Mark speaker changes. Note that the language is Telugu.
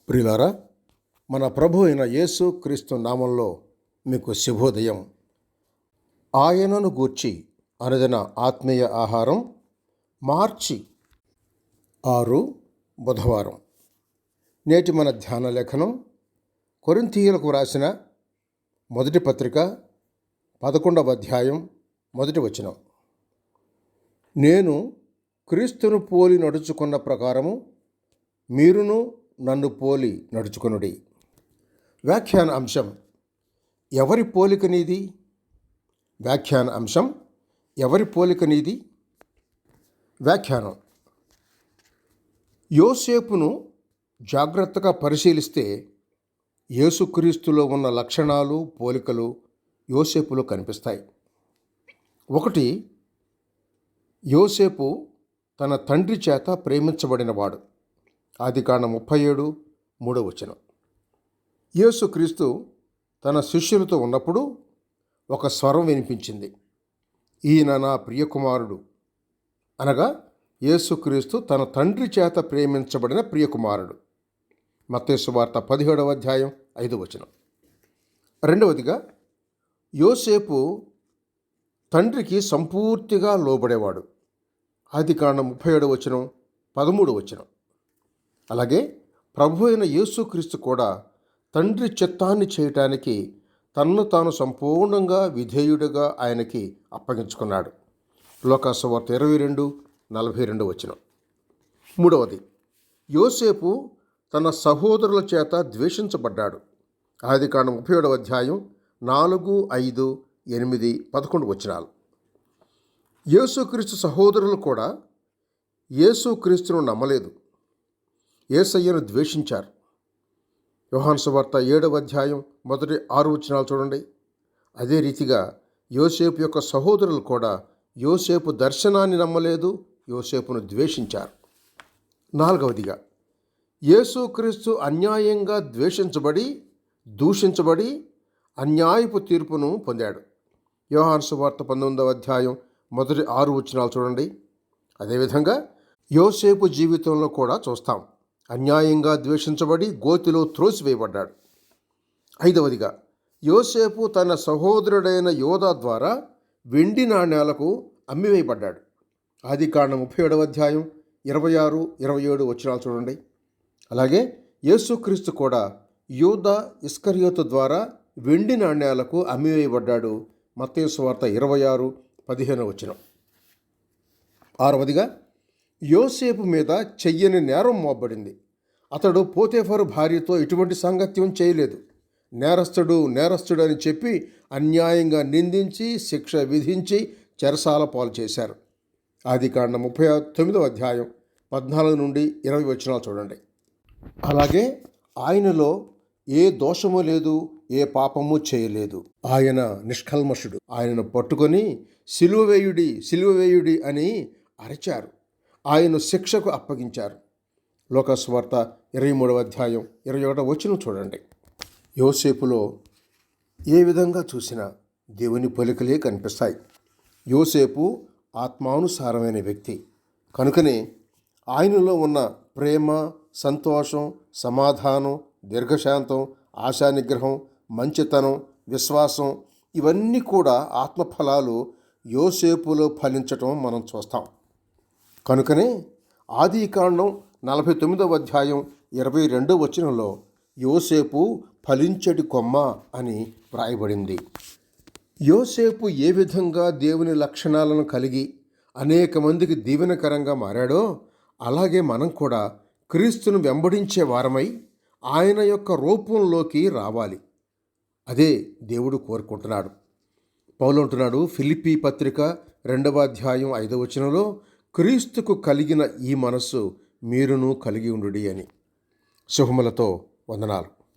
Speaker 1: ప్రియులారా, మన ప్రభు అయిన యేసు క్రీస్తు నామంలో మీకు శుభోదయం. ఆయనను గూర్చి అనుదిన ఆత్మీయ ఆహారం, మార్చి 6 బుధవారం. నేటి మన ధ్యాన లేఖనం కొరింథీయులకు వ్రాసిన మొదటి పత్రిక 11వ అధ్యాయం 1వ వచనం. నేను క్రీస్తును పోలి నడుచుకున్న ప్రకారము మీరును నన్ను పోలి నడుచుకొనుడి. వ్యాఖ్యాన అంశం, ఎవరి పోలిక నీది? వ్యాఖ్యాన అంశం, ఎవరి పోలిక నీది? వ్యాఖ్యానం, యోసేపును జాగ్రత్తగా పరిశీలిస్తే యేసుక్రీస్తులో ఉన్న లక్షణాలు, పోలికలు యోసేపులో కనిపిస్తాయి. ఒకటి, యోసేపు తన తండ్రి చేత ప్రేమించబడినవాడు. ఆదికాండం 37:3 వచనం. యేసుక్రీస్తు తన శిష్యులతో ఉన్నప్పుడు ఒక స్వరం వినిపించింది, ఈయన నా ప్రియకుమారుడు. అనగా యేసుక్రీస్తు తన తండ్రి చేత ప్రేమించబడిన ప్రియకుమారుడు. మత్తయి సువార్త 17వ అధ్యాయం 5వ వచనం. రెండవదిగా, యోసేపు తండ్రికి సంపూర్తిగా లోబడేవాడు. ఆదికాండం 37వ వచనం, 13వ వచనం. అలాగే ప్రభు అయిన యేసుక్రీస్తు కూడా తండ్రి చిత్తాన్ని చేయటానికి తన్ను తాను సంపూర్ణంగా విధేయుడిగా ఆయనకి అప్పగించుకున్నాడు. లూకా సువార్త 22:42 వచనం. మూడవది, యోసేపు తన సహోదరుల చేత ద్వేషించబడ్డాడు. ఆదికాండం 37వ అధ్యాయం 4, 5, 8, 11 వచనాలు. యేసుక్రీస్తు సహోదరులు కూడా యేసుక్రీస్తును నమ్మలేదు, యేసయ్యను ద్వేషించారు. యోహాను సువార్త 7వ అధ్యాయం 1-6 వచనాలు చూడండి. అదే రీతిగా యోసేపు యొక్క సహోదరులు కూడా యోసేపు దర్శనాన్ని నమ్మలేదు, యోసేపును ద్వేషించారు. నాలుగవదిగా, యేసుక్రీస్తు అన్యాయంగా దూషించబడి అన్యాయపు తీర్పును పొందాడు. యోహాను సువార్త 19వ అధ్యాయం 1-6 వచనాలు చూడండి. అదేవిధంగా యోసేపు జీవితంలో కూడా చూస్తాం, అన్యాయంగా ద్వేషించబడి గోతిలో త్రోసివేయబడ్డాడు. ఐదవదిగా, యోసేపు తన సహోదరుడైన యోదా ద్వారా వెండి నాణ్యాలకు అమ్మివేయబడ్డాడు. ఆదికాండం 37వ అధ్యాయం 26, 27 వచనాలు చూడండి. అలాగే యేసుక్రీస్తు కూడా యూదా ఇస్కరియోతు ద్వారా వెండి నాణ్యాలకు అమ్మివేయబడ్డాడు. మత్తయి సువార్త 26:15 వచనం. ఆరవదిగా, యోసేపు మీద చెయ్యని నేరం మోపబడింది. అతడు పోతేఫరు భార్యతో ఎటువంటి సాంగత్యం చేయలేదు. నేరస్తుడు అని చెప్పి అన్యాయంగా నిందించి శిక్ష విధించి చెరసాల పాలు చేశారు. ఆదికాండం 39వ అధ్యాయం 14-20 వచనాలు చూడండి. అలాగే ఆయనలో ఏ దోషము లేదు, ఏ పాపము చేయలేదు. ఆయన నిష్కల్మషుడు. ఆయనను పట్టుకొని సిలువ వేయుడి అని అరిచారు. ఆయన శిక్షకు అప్పగించారు. లూకా సువార్త 23వ అధ్యాయం 21వ వచనం చూడండి. యోసేపులో ఏ విధంగా చూసినా దేవుని పోలికలే కనిపిస్తాయి. యోసేపు ఆత్మానుసారమైన వ్యక్తి కనుకనే ఆయనలో ఉన్న ప్రేమ, సంతోషం, సమాధానం, దీర్ఘశాంతం, ఆశానిగ్రహం, మంచితనం, విశ్వాసం ఇవన్నీ కూడా ఆత్మఫలాలు యోసేపులో ఫలించటం మనం చూస్తాం. కనుకనే ఆదికాండం 49వ అధ్యాయం 22వ వచనంలో యోసేపు ఫలించటి కొమ్మ అని వ్రాయబడింది. యోసేపు ఏ విధంగా దేవుని లక్షణాలను కలిగి అనేక మందికి దీవెనకరంగా మారాడో అలాగే మనం కూడా క్రీస్తును వెంబడించే వారమై ఆయన యొక్క రూపంలోకి రావాలి. అదే దేవుడు కోరుకుంటున్నాడు. పౌలు అంటున్నాడు, ఫిలిప్పీ పత్రిక 2వ అధ్యాయం 5వ వచనంలో, క్రీస్తుకు కలిగిన ఈ మనస్సు మీరును కలిగి ఉండుడి అని. శుభములతో వందనాలు.